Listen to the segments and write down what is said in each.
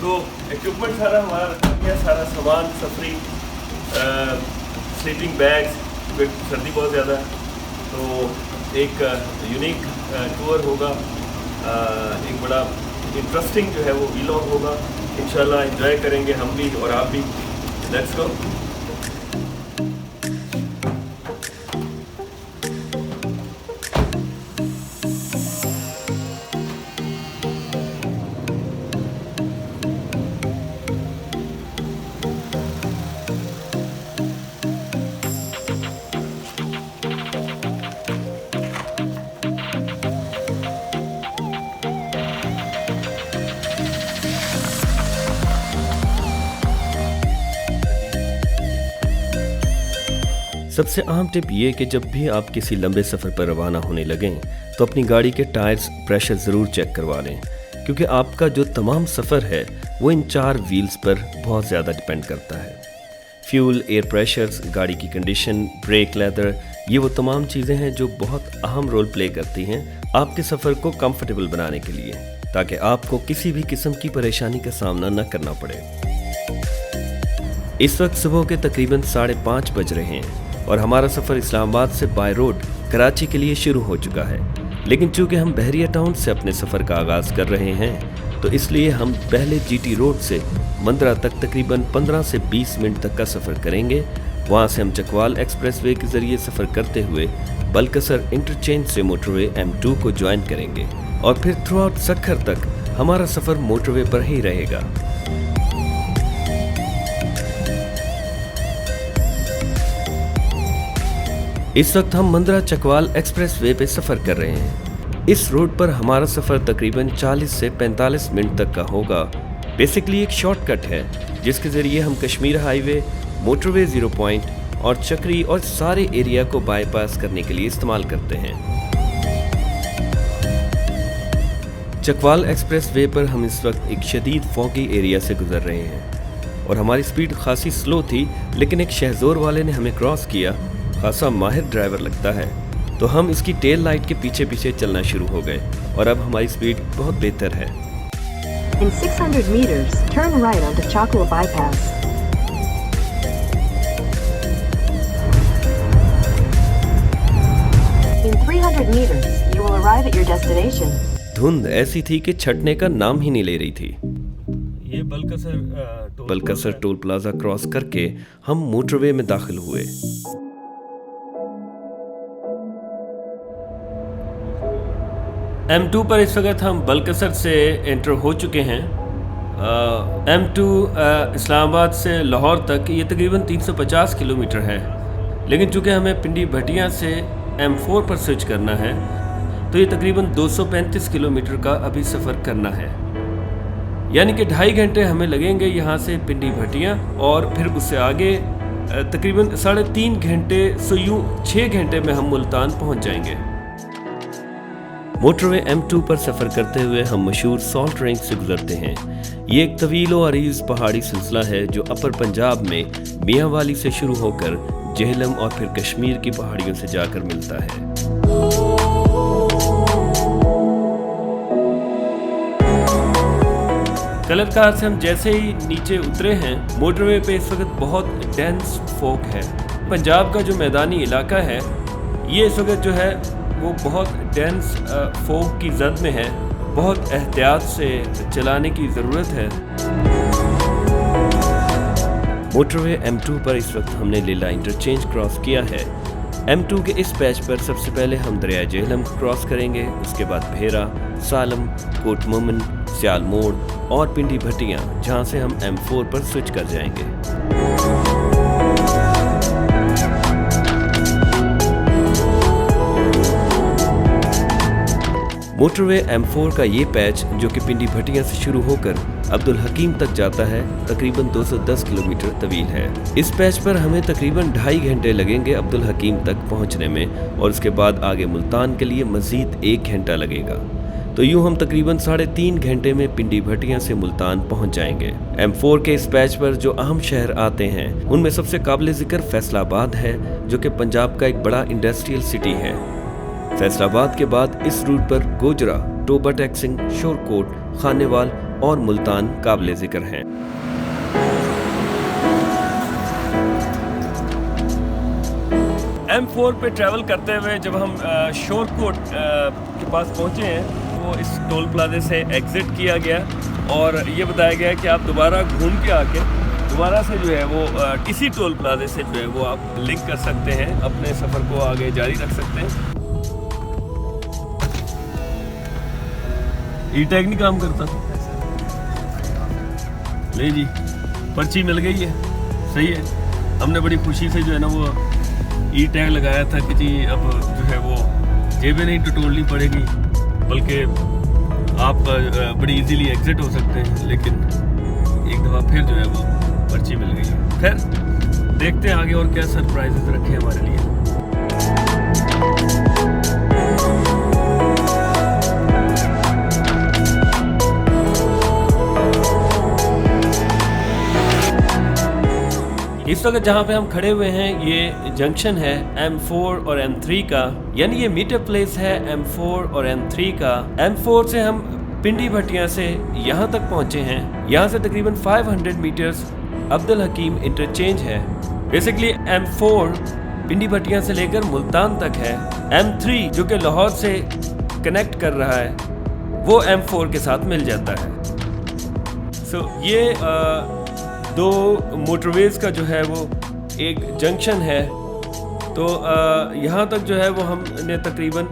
तो इक्विपमेंट सारा हमारा रखा गया, सारा सामान, सफरी, स्लीपिंग बैग्स, क्योंकि सर्दी बहुत ज़्यादा है। तो एक यूनिक टूर होगा, एक बड़ा इंटरेस्टिंग जो है वो व्लॉग होगा। इंशाल्लाह एंजॉय करेंगे हम भी और आप भी। Let's go. सबसे अहम टिप ये कि जब भी आप किसी लंबे सफ़र पर रवाना होने लगें तो अपनी गाड़ी के टायर्स प्रेशर ज़रूर चेक करवा लें, क्योंकि आपका जो तमाम सफ़र है वो इन 4 व्हील्स पर बहुत ज़्यादा डिपेंड करता है। फ्यूल, एयर प्रेशर्स, गाड़ी की कंडीशन, ब्रेक लेदर, ये वो तमाम चीज़ें हैं जो बहुत अहम रोल प्ले करती हैं आपके सफ़र को कंफर्टेबल बनाने के लिए, ताकि आपको किसी भी किस्म की परेशानी का सामना न करना पड़े। इस वक्त सुबह के तकरीबन 5:30 बज रहे हैं और हमारा सफ़र इस्लामाबाद से बाय रोड कराची के लिए शुरू हो चुका है। लेकिन चूँकि हम बहरिया टाउन से अपने सफ़र का आगाज़ कर रहे हैं तो इसलिए हम पहले जीटी रोड से मंदरा तक तकरीबन 15 से 20 मिनट तक का सफ़र करेंगे। वहाँ से हम चकवाल एक्सप्रेसवे के ज़रिए सफ़र करते हुए बलकसर इंटरचेंज से मोटरवे M2 को ज्वाइन करेंगे और फिर थ्रू आउट सक्खर तक हमारा सफ़र मोटरवे पर ही रहेगा। इस वक्त हम मंदरा चकवाल एक्सप्रेसवे पे सफ़र कर रहे हैं। इस रोड पर हमारा सफ़र तकरीबन 40 से 45 मिनट तक का होगा। बेसिकली एक शॉर्टकट है जिसके ज़रिए हम कश्मीर हाईवे, मोटरवे 0 पॉइंट और चक्री और सारे एरिया को बाईपास करने के लिए इस्तेमाल करते हैं। चकवाल एक्सप्रेसवे पर हम इस वक्त एक शदीद फॉगी एरिया से गुजर रहे हैं और हमारी स्पीड खासी स्लो थी, लेकिन एक शहजोर वाले ने हमें क्रॉस किया। खासा माहिर ड्राइवर लगता है, तो हम इसकी टेल लाइट के पीछे पीछे चलना शुरू हो गए और अब हमारी स्पीड बहुत बेहतर है। In 600 meters, turn right onto Chakla bypass. In 300 meters, you will arrive at your destination. धुंध ऐसी थी कि छटने का नाम ही नहीं ले रही थी। ये बलकसर टोल प्लाजा क्रॉस करके हम मोटरवे में दाखिल हुए। M2 पर इस वक्त हम बलकसर से एंटर हो चुके हैं। M2 इस्लामाबाद से लाहौर तक ये तकरीबन 350 किलोमीटर है, लेकिन चूँकि हमें पिंडी भटिया से M4 पर स्विच करना है तो ये तकरीबन 235 किलोमीटर का अभी सफ़र करना है। यानी कि 2.5 घंटे हमें लगेंगे यहाँ से पिंडी भटिया और फिर उससे आगे तकरीबन 3.5 घंटे, सो यूँ 6 घंटे में हम मुल्तान पहुँच जाएंगे। मोटरवे M2 पर सफ़र करते हुए हम मशहूर सॉल्ट रेंज से गुजरते हैं। ये एक तवील व अरीज़ पहाड़ी सिलसिला है जो अपर पंजाब में मियाँ वाली से शुरू होकर जेहलम और फिर कश्मीर की पहाड़ियों से जाकर मिलता है। कलर कार से हम जैसे ही नीचे उतरे हैं, मोटरवे पे इस वक्त बहुत डेंस फॉग है। पंजाब का जो मैदानी इलाका है ये इस वक्त जो है वो बहुत डेंस फॉग की जद में है। बहुत एहतियात से चलाने की ज़रूरत है। मोटरवे M2 पर इस वक्त हमने लीला इंटरचेंज क्रॉस किया है। M2 के इस पैच पर सबसे पहले हम दरिया जेहलम क्रॉस करेंगे, उसके बाद भेरा, सालम, कोट मोमिन, सियाल मोड़ और पिंडी भटिया, जहां से हम M4 पर स्विच कर जाएंगे। मोटरवे M4 का ये पैच जो कि पिंडी भटिया से शुरू होकर अब्दुल हकीम तक जाता है, तकरीबन 210 किलोमीटर तवील है। इस पैच पर हमें तकरीबन 2.5 घंटे लगेंगे अब्दुल हकीम तक पहुंचने में और उसके बाद आगे मुल्तान के लिए मजीद 1 घंटा लगेगा। तो यूं हम तकरीबन 3.5 घंटे में पिंडी भटिया से मुल्तान पहुंच जाएंगे। M4 के इस पैच पर जो अहम शहर आते हैं उनमें सबसे काबिल जिक्र फैसलाबाद है, जो कि पंजाब का एक बड़ा इंडस्ट्रियल सिटी है। फैसलाबाद के बाद इस रूट पर गोजरा, टोबा टैक्सिंग, शोरकोट, खानेवाल और मुल्तान काबिले जिक्र हैं। M4 पे ट्रैवल करते हुए जब हम शोरकोट के पास पहुंचे हैं, वो इस टोल प्लाजे से एग्जिट किया गया और ये बताया गया कि आप दोबारा घूम के आके दोबारा से जो है वो इसी टोल प्लाजे से जो है वो आप लिंक कर सकते हैं, अपने सफ़र को आगे जारी रख सकते हैं। ई टैग नहीं काम करता, नहीं जी, पर्ची मिल गई है, सही है। हमने बड़ी खुशी से जो है ना वो ई टैग लगाया था कि जी अब जो है वो जेबें नहीं टटोलनी पड़ेगी, बल्कि आप बड़ी इजीली एग्जिट हो सकते हैं। लेकिन एक दफ़ा फिर जो है वो पर्ची मिल गई है। खैर देखते हैं आगे और क्या सरप्राइजेस रखे हमारे लिए। इस वक्त जहाँ पे हम खड़े हुए हैं ये जंक्शन है M4 और M3 का, यानी ये मीटअप प्लेस है M4 और M3 का। M4 से हम पिंडी भटिया से यहाँ तक पहुँचे हैं। यहाँ से तकरीबन 500 मीटर्स अब्दुल हकीम इंटरचेंज है। बेसिकली M4 पिंडी भटिया से लेकर मुल्तान तक है। M3 जो कि लाहौर से कनेक्ट कर रहा है वो M4 के साथ मिल जाता है। ये दो मोटरवेज़ का जो है वो एक जंक्शन है। तो यहाँ तक जो है वो हमने तकरीबन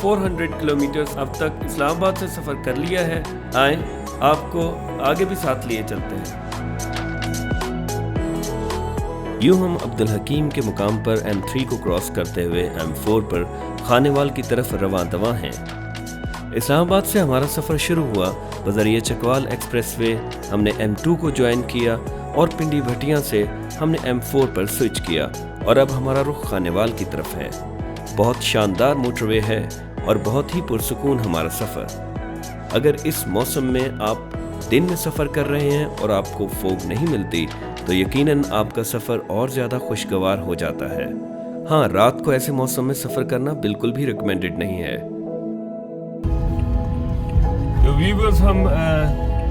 400 किलोमीटर्स अब तक इस्लामाबाद से सफ़र कर लिया है। आए आपको आगे भी साथ लिए चलते हैं। यूँ हम अब्दुल हकीम के मुकाम पर M3 को क्रॉस करते हुए M4 पर खानेवाल की तरफ रवां दवां हैं। इस्लामाबाद से हमारा सफ़र शुरू हुआ बज़रिए चकवाल एक्सप्रेसवे। हमने M2 को ज्वाइन किया और पिंडी भटिया से हमने M4 पर स्विच किया और अब हमारा रुख खानेवाल की तरफ है। बहुत शानदार मोटरवे है और बहुत ही पुरसुकून हमारा सफ़र। अगर इस मौसम में आप दिन में सफ़र कर रहे हैं और आपको फोग नहीं मिलती तो यकीनन आपका सफ़र और ज़्यादा खुशगवार हो जाता है। हाँ, रात को ऐसे मौसम में सफ़र करना बिल्कुल भी रिकमेंडेड नहीं है। तो व्यूअर्स, हम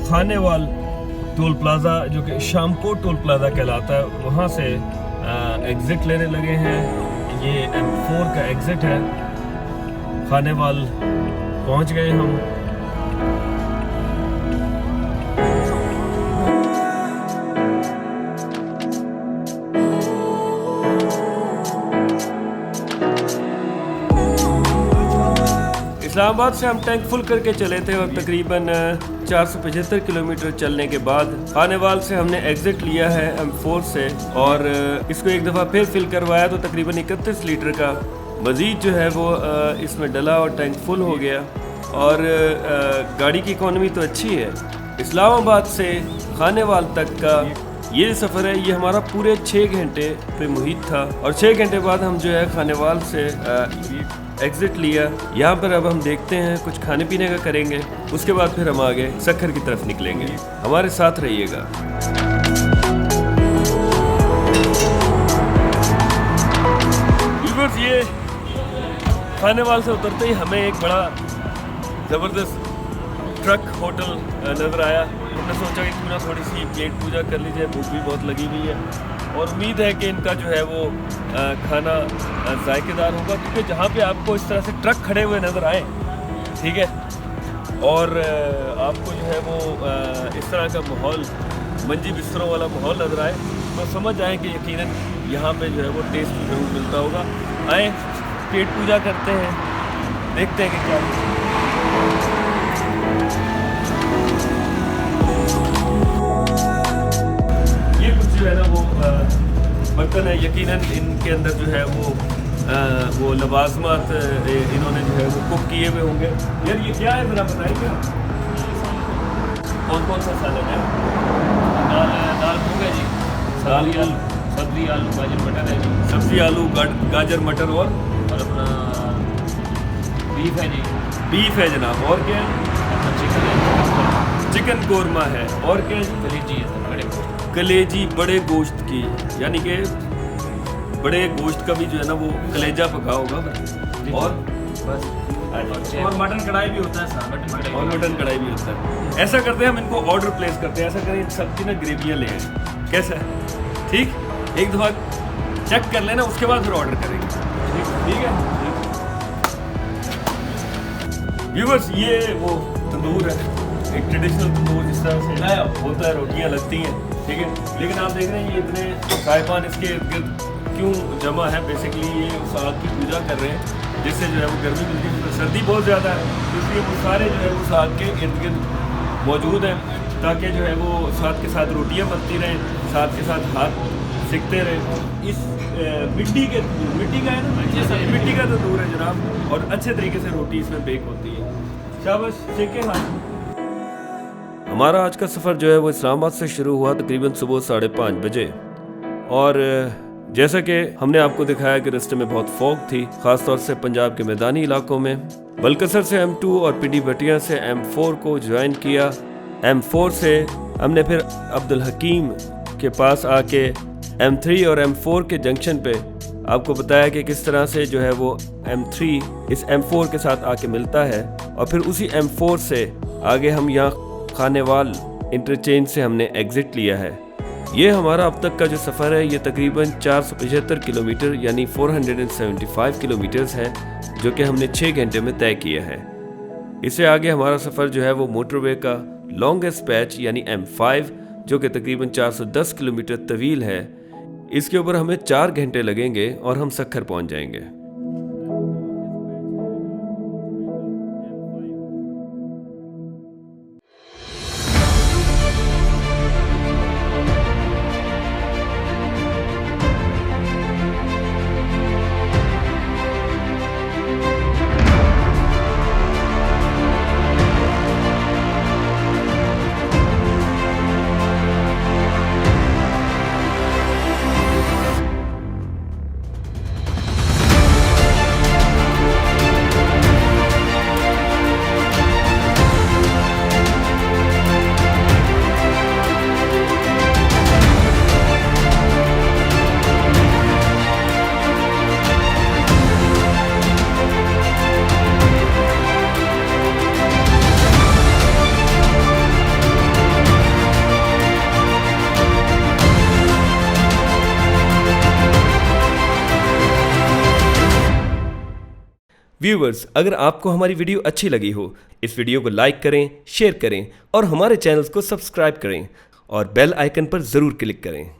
खानेवाल टोल प्लाज़ा जो कि शामकोट टोल प्लाज़ा कहलाता है वहाँ से एग्ज़िट लेने लगे हैं। ये M4 का एग्ज़िट है। खानेवाल पहुँच गए हम। इस्लामाबाद से हम टैंक फुल करके चले थे और तकरीबन 475 किलोमीटर चलने के बाद खानेवाल से हमने एग्जिट लिया है M4 से और इसको एक दफ़ा फिर फिल करवाया तो तकरीबन 31 लीटर का मज़ीद जो है वो इसमें डला और टैंक फुल हो गया। और गाड़ी की इकॉनमी तो अच्छी है। इस्लामाबाद से खानेवाल तक का ये सफ़र है, ये हमारा पूरे 6 घंटे पे मुहित था और 6 घंटे बाद हम जो है खानेवाल से एग्ज़िट लिया। यहाँ पर अब हम देखते हैं कुछ खाने पीने का करेंगे, उसके बाद फिर हम आगे सक्खर की तरफ निकलेंगे। हमारे साथ रहिएगा। व्यूअर्स, ये खानेवाल से उतरते ही हमें एक बड़ा ज़बरदस्त ट्रक होटल नज़र आया। हमने सोचा कि क्यों ना थोड़ी सी पेट पूजा कर ली जाए, भूख भी बहुत लगी हुई है और उम्मीद है कि इनका जो है वो खाना जायकेदार होगा, क्योंकि जहाँ पे आपको इस तरह से ट्रक खड़े हुए नज़र आए, ठीक है, और आपको जो है वो इस तरह का माहौल, मंजी बिस्तरों वाला माहौल नज़र आए, तो समझ आए कि यकीनन यहाँ पे जो है वो टेस्ट ज़रूर मिलता होगा। आए पेट पूजा करते हैं, देखते हैं कि क्या। ये कुछ जो है ना वो बर्तन है, यकीनन इनके अंदर जो है वो लवाजमात इन्होंने जो है वो कुक किए हुए होंगे। यार ये क्या है ज़रा बताइए, कौन कौन सा सालन है? दाल भूख है जी, सब्जी आलू गाजर मटर है जी, सब्जी आलू गाजर मटर और अपना बीफ है जी, बीफ है जनाब। और क्या है? अपना चिकन है, चिकन कौरमा है। और क्या है? कलेजी है, बड़े गोश्त, कलेजी बड़े गोश्त की, यानी कि बड़े गोश्त का भी जो है ना वो कलेजा पका होगा। और बस। अच्छा। और मटन कढ़ाई भी होता है साथ, और मटन कढ़ाई भी होता है। ऐसा करते हैं हम इनको ऑर्डर प्लेस करते हैं, ऐसा करें इन सबकी ना ग्रेवियाँ ले आए, कैसा है? ठीक, एक दफ़ा चेक कर लेना, उसके बाद फिर ऑर्डर करेंगे। ठीक है। व्यूअर्स, ये वो तंदूर है, एक ट्रेडिशनल तंदूर जिस तरह से होता है, रोटियाँ लगती हैं, ठीक है। लेकिन आप देख रहे हैं ये इतने साहिबान इसके इर्द गिर्द क्यों जमा है? बेसिकली ये उस आग की पूजा कर रहे हैं जिससे जो है वो गर्मी मिलती है, तो सर्दी बहुत ज़्यादा है, इसलिए वो सारे जो है उस आग के इर्द गिर्द मौजूद हैं, ताकि जो है वो साथ के साथ रोटियाँ बनती रहें, साथ के साथ हाथ सिकते रहें। इस मिट्टी का है ना, मिट्टी का तंदूर है जनाब, और अच्छे तरीके से रोटी इसमें बेक होती है। शाबाश, सेके हाथ। हमारा आज का सफ़र जो है वो इस्लामाबाद से शुरू हुआ तकरीबन सुबह 5:30 बजे, और जैसा कि हमने आपको दिखाया कि रास्ते में बहुत फॉग थी, ख़ास तौर से पंजाब के मैदानी इलाकों में। बलकसर से M2 और पिंडी भटिया से M4 को ज्वाइन किया। M4 से हमने फिर अब्दुल हकीम के पास आके M3 और M4 के जंक्शन पे आपको बताया कि किस तरह से जो है वो M3 इस M4 के साथ आके मिलता है, और फिर उसी M4 से आगे हम यहाँ खानेवाल इंटरचेंज से हमने एग्ज़िट लिया है। ये हमारा अब तक का जो सफ़र है ये तकरीबन 475 किलोमीटर यानी 475 किलोमीटर्स है, जो कि हमने 6 घंटे में तय किया है। इससे आगे हमारा सफ़र जो है वो मोटरवे का लॉन्गेस्ट पैच यानी M5, जो कि तकरीबन 410 किलोमीटर तवील है, इसके ऊपर हमें 4 घंटे लगेंगे और हम सक्खर पहुंच जाएंगे। व्यूवर्स, अगर आपको हमारी वीडियो अच्छी लगी हो, इस वीडियो को लाइक करें, शेयर करें और हमारे चैनल्स को सब्सक्राइब करें और बेल आइकन पर ज़रूर क्लिक करें।